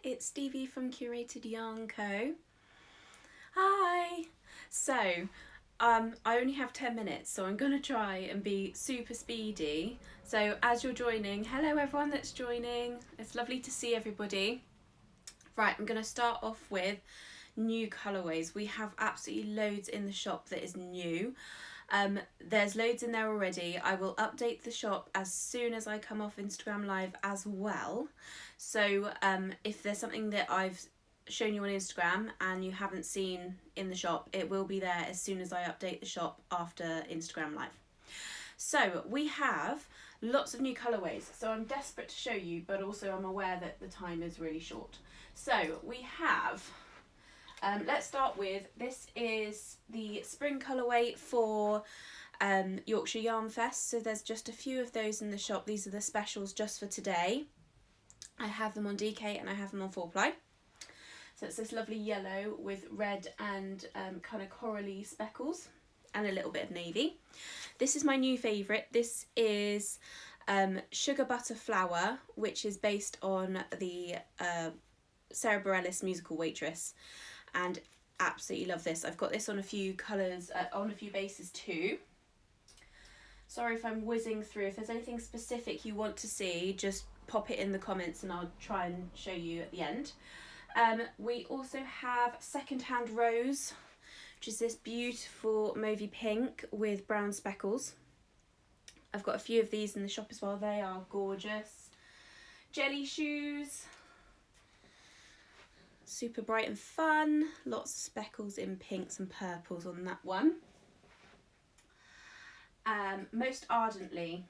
it's Stevie from Curated Yarn Co. Hi! So, I only have 10 minutes, so I'm going to try and be super speedy. So as you're joining, hello everyone that's joining. It's lovely to see everybody. Right, I'm going to start off with new colourways. We have absolutely loads in the shop that is new. There's loads in there already. I will update the shop as soon as I come off Instagram Live as well. So if there's something that I've shown you on Instagram and you haven't seen in the shop, it will be there as soon as I update the shop after Instagram Live. So we have lots of new colourways. So I'm desperate to show you, but also I'm aware that the time is really short. So we have... let's start with, this is the spring colourway for Yorkshire Yarn Fest. So there's just a few of those in the shop. These are the specials just for today. I have them on DK and I have them on 4-ply. So it's this lovely yellow with red and kind of corally speckles and a little bit of navy. This is my new favourite. This is Sugar Butter Flower, which is based on the Sarah Bareilles musical Waitress. And absolutely love this. I've got this on a few colours, on a few bases too. Sorry if I'm whizzing through. If there's anything specific you want to see, just pop it in the comments and I'll try and show you at the end. We also have Secondhand Rose, which is this beautiful mauvey pink with brown speckles. I've got a few of these in the shop as well. They are gorgeous. Jelly shoes. Super bright and fun. Lots of speckles in pinks and purples on that one. Most Ardently.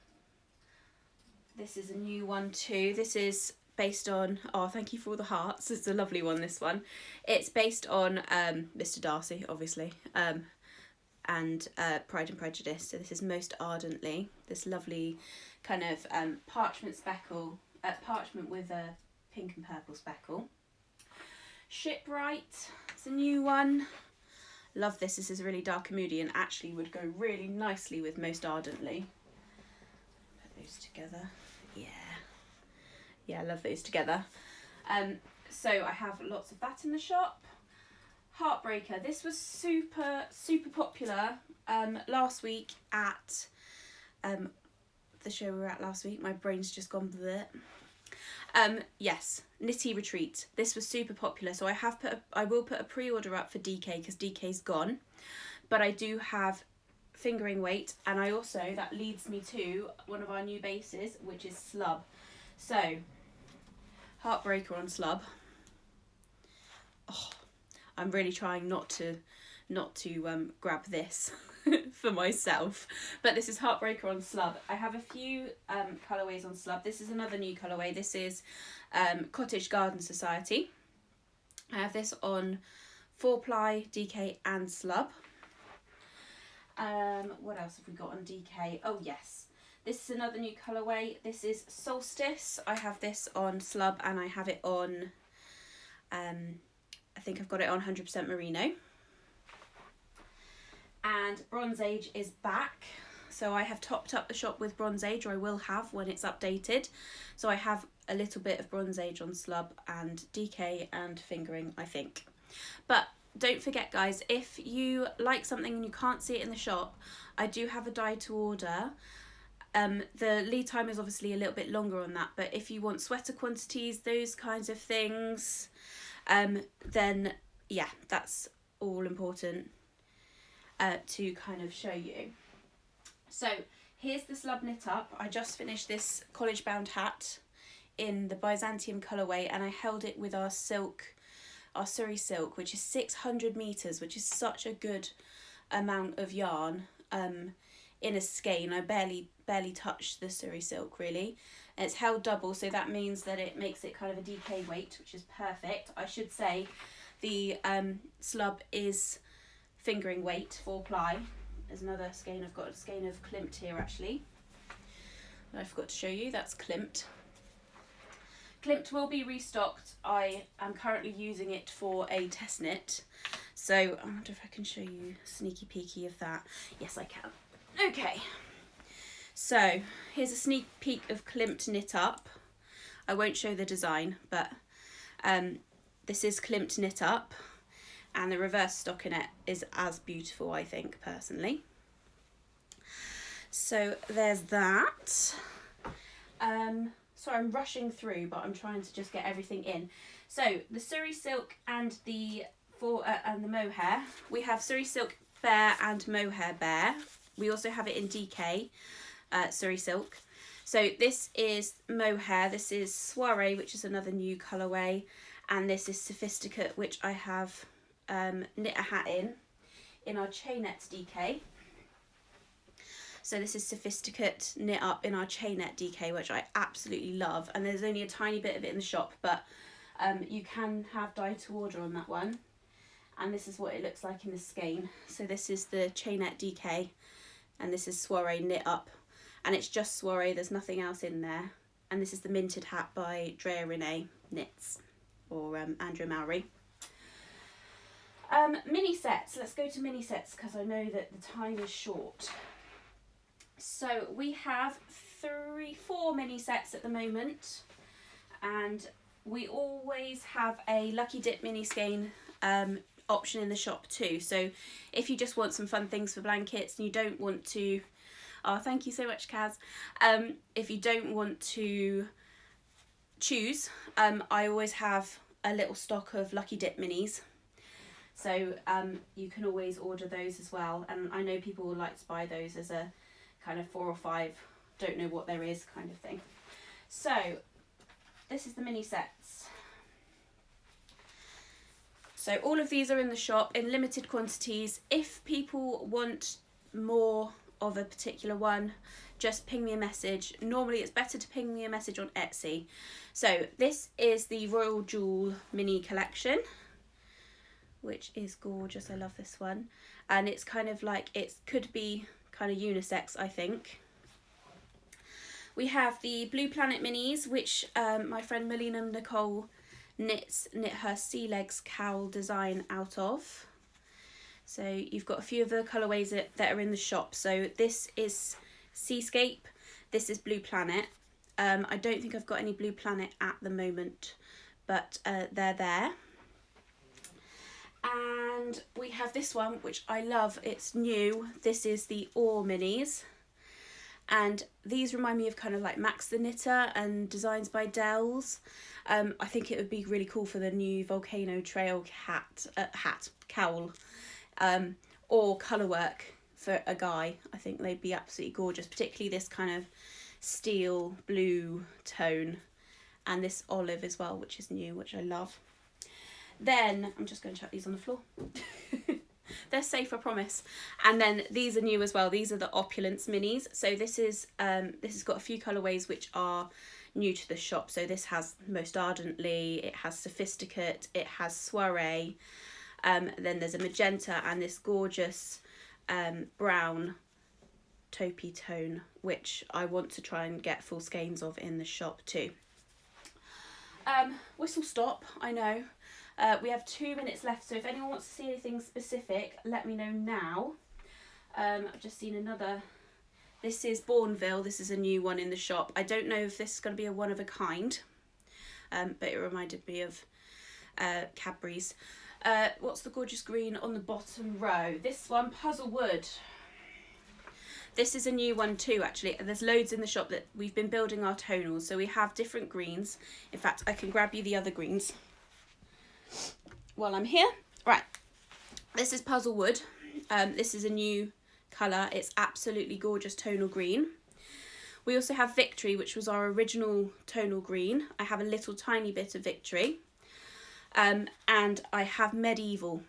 This is a new one too. This is based on, oh, thank you for all the hearts. It's a lovely one, this one. It's based on Mr. Darcy, obviously, and Pride and Prejudice. So this is Most Ardently. This lovely kind of parchment speckle, parchment with a pink and purple speckle. Shipwright, it's a new one. Love this. This is really dark and moody and actually would go really nicely with Most Ardently. Put those together. Yeah, I love those together. So I have lots of that in the shop. Heartbreaker. This was super popular last week at the show we were at last week. My brain's just gone with it. Yes, Knitty Retreat. This was super popular, so I will put a pre-order up for DK because DK's gone, but I do have fingering weight, and I also, that leads me to one of our new bases, which is slub. So Heartbreaker on slub. Oh, I'm really trying not to grab this for myself, but this is Heartbreaker on slub. I have a few colourways on slub. This is another new colourway. This is Cottage Garden Society. I have this on 4-ply, DK and slub. What else have we got on DK? Oh yes, this is another new colourway. This is Solstice. I have this on slub and I have it on, I think I've got it on 100% merino. And Bronze Age is back. So I have topped up the shop with Bronze Age, or I will have when it's updated. So I have a little bit of Bronze Age on slub and DK and fingering, I think. But don't forget guys, if you like something and you can't see it in the shop, I do have a die to order. The lead time is obviously a little bit longer on that, but if you want sweater quantities, those kinds of things, then yeah, that's all important to kind of show you. So here's the slub knit up. I just finished this college bound hat in the Byzantium colourway, and I held it with our silk, our Surrey silk, which is 600 meters, which is such a good amount of yarn in a skein. I barely touched the Surrey silk really. And it's held double, so that means that it makes it kind of a DK weight, which is perfect. I should say the slub is fingering weight, 4-ply. There's another skein. I've got a skein of Klimt here actually. I forgot to show you, that's Klimt. Klimt will be restocked. I am currently using it for a test knit. So I wonder if I can show you a sneaky peeky of that. Yes, I can. Okay. So here's a sneak peek of Klimt knit up. I won't show the design, but This is Klimt Knit Up, and the reverse stockinette is as beautiful, I think, personally. So there's that. Sorry, I'm rushing through, but I'm trying to just get everything in. So the Surrey Silk and the mohair. We have Surrey Silk Bear and mohair bear. We also have it in DK, Surrey Silk. So this is mohair, this is soiree, which is another new colourway, and this is sophisticate, which I have knit a hat in our chainette DK. So this is sophisticate knit up in our chainette DK, which I absolutely love, and there's only a tiny bit of it in the shop, but you can have dye to order on that one. And this is what it looks like in the skein. So this is the chainette DK, and this is soiree knit up. And it's just soiree, there's nothing else in there. And this is the minted hat by Drea Renee Knits, or Andrew Mowry. Mini sets, let's go to mini sets because I know that the time is short. So we have 4 mini sets at the moment, and we always have a Lucky Dip mini skein option in the shop too. So if you just want some fun things for blankets and you don't want to, oh, thank you so much, Kaz. If you don't want to choose, I always have a little stock of Lucky Dip minis. So you can always order those as well. And I know people would like to buy those as a kind of 4 or 5, don't know what there is kind of thing. So this is the mini sets. So all of these are in the shop in limited quantities. If people want more of a particular one, just ping me a message. Normally it's better to ping me a message on Etsy. So this is the Royal Jewel mini collection, which is gorgeous. I love this one, and it's kind of like, it could be kind of unisex, I think. We have the Blue Planet minis, which my friend Melina Nicole knit her sea legs cowl design out of. So you've got a few of the colourways that are in the shop. So this is Seascape, this is Blue Planet. I don't think I've got any Blue Planet at the moment, but they're there. And we have this one, which I love, it's new. This is the Ore minis. And these remind me of kind of like Max the Knitter and designs by Dells. I think it would be really cool for the new Volcano Trail cowl, or colour work for a guy. I think they'd be absolutely gorgeous, particularly this kind of steel blue tone, and this olive as well, which is new, which I love. Then I'm just going to chuck these on the floor. They're safe, I promise. And then these are new as well. These are the Opulence minis. So this has got a few colourways which are new to the shop. So this has Most Ardently, it has Sophisticate, it has Soiree. Then there's a magenta and this gorgeous brown taupey tone, which I want to try and get full skeins of in the shop too. Whistle stop, I know. We have 2 minutes left, so if anyone wants to see anything specific, let me know now. I've just seen another. This is Bourneville. This is a new one in the shop. I don't know if this is going to be a one of a kind, but it reminded me of Cadbury's. What's the gorgeous green on the bottom row? This one, Puzzle Wood. This is a new one too, actually. There's loads in the shop that we've been building our tonals, so we have different greens. In fact, I can grab you the other greens while I'm here. Right, this is Puzzle Wood. This is a new colour. It's absolutely gorgeous tonal green. We also have Victory, which was our original tonal green. I have a little tiny bit of Victory. And I have Medieval,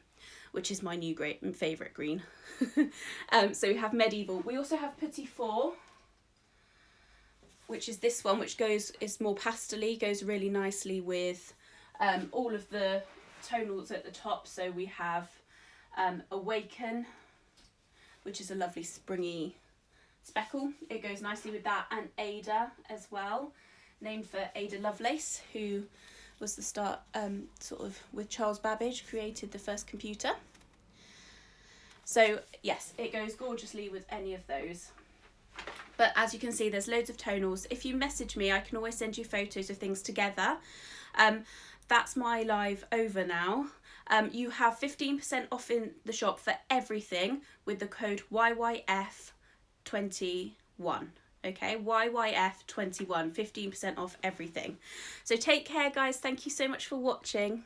which is my new favourite green. So we have Medieval. We also have Petit Four, which is this one, which is more pastel-y, goes really nicely with all of the tonals at the top. So we have Awaken, which is a lovely springy speckle. It goes nicely with that, and Ada as well, named for Ada Lovelace, who was the start sort of with Charles Babbage, created the first computer. So yes, it goes gorgeously with any of those. But as you can see, there's loads of tonals. If you message me, I can always send you photos of things together. That's my live over now. You have 15% off in the shop for everything with the code YYF21. Okay, YYF21, 15% off everything. So take care, guys. Thank you so much for watching.